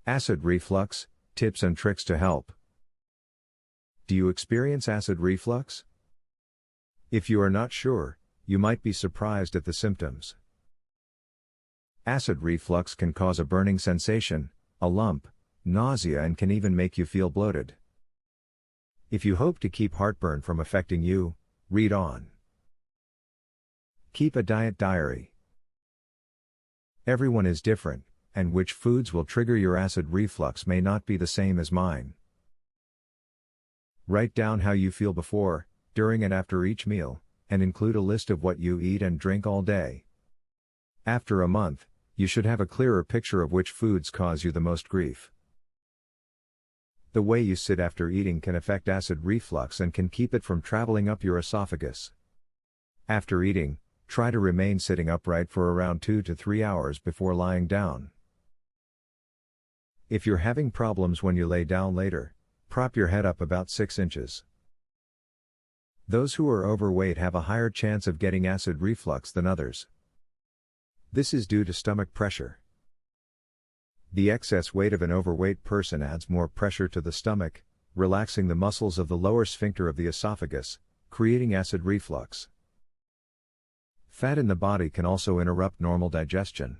Acid reflux, tips and tricks to help. Do you experience acid reflux? If you are not sure, you might be surprised at the symptoms. Acid reflux can cause a burning sensation, a lump, nausea, and can even make you feel bloated. If you hope to keep heartburn from affecting you, read on. Keep a diet diary. Everyone is different, and which foods will trigger your acid reflux may not be the same as mine. Write down how you feel before, during and after each meal, and include a list of what you eat and drink all day. After a month, you should have a clearer picture of which foods cause you the most grief. The way you sit after eating can affect acid reflux and can keep it from traveling up your esophagus. After eating, try to remain sitting upright for around 2 to 3 hours before lying down. If you're having problems when you lay down later, prop your head up about 6 inches. Those who are overweight have a higher chance of getting acid reflux than others. This is due to stomach pressure. The excess weight of an overweight person adds more pressure to the stomach, relaxing the muscles of the lower sphincter of the esophagus, creating acid reflux. Fat in the body can also interrupt normal digestion.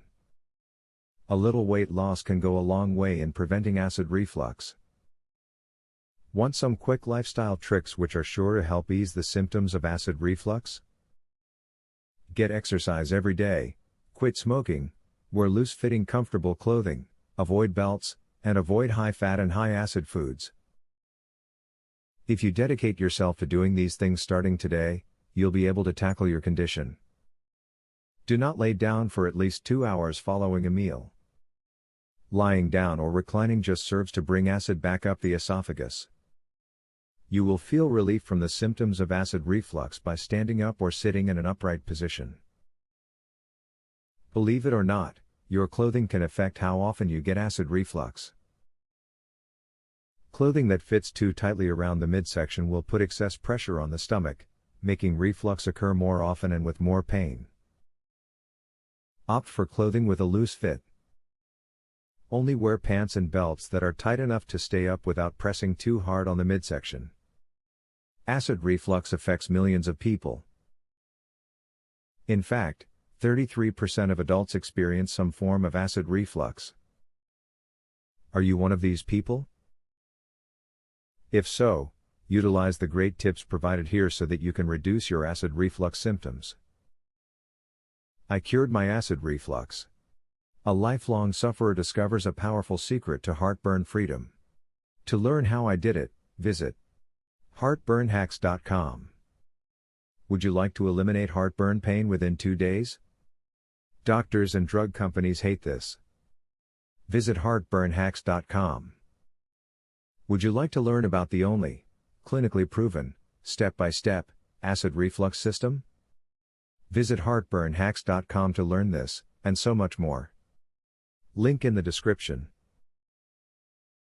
A little weight loss can go a long way in preventing acid reflux. Want some quick lifestyle tricks which are sure to help ease the symptoms of acid reflux? Get exercise every day, quit smoking, wear loose-fitting comfortable clothing, avoid belts, and avoid high-fat and high-acid foods. If you dedicate yourself to doing these things starting today, you'll be able to tackle your condition. Do not lay down for at least 2 hours following a meal. Lying down or reclining just serves to bring acid back up the esophagus. You will feel relief from the symptoms of acid reflux by standing up or sitting in an upright position. Believe it or not, your clothing can affect how often you get acid reflux. Clothing that fits too tightly around the midsection will put excess pressure on the stomach, making reflux occur more often and with more pain. Opt for clothing with a loose fit. Only wear pants and belts that are tight enough to stay up without pressing too hard on the midsection. Acid reflux affects millions of people. In fact, 33% of adults experience some form of acid reflux. Are you one of these people? If so, utilize the great tips provided here so that you can reduce your acid reflux symptoms. I cured my acid reflux. A lifelong sufferer discovers a powerful secret to heartburn freedom. To learn how I did it, visit heartburnhacks.com. Would you like to eliminate heartburn pain within 2 days? Doctors and drug companies hate this. Visit heartburnhacks.com. Would you like to learn about the only, clinically proven, step-by-step, acid reflux system? Visit heartburnhacks.com to learn this, and so much more. Link in the description.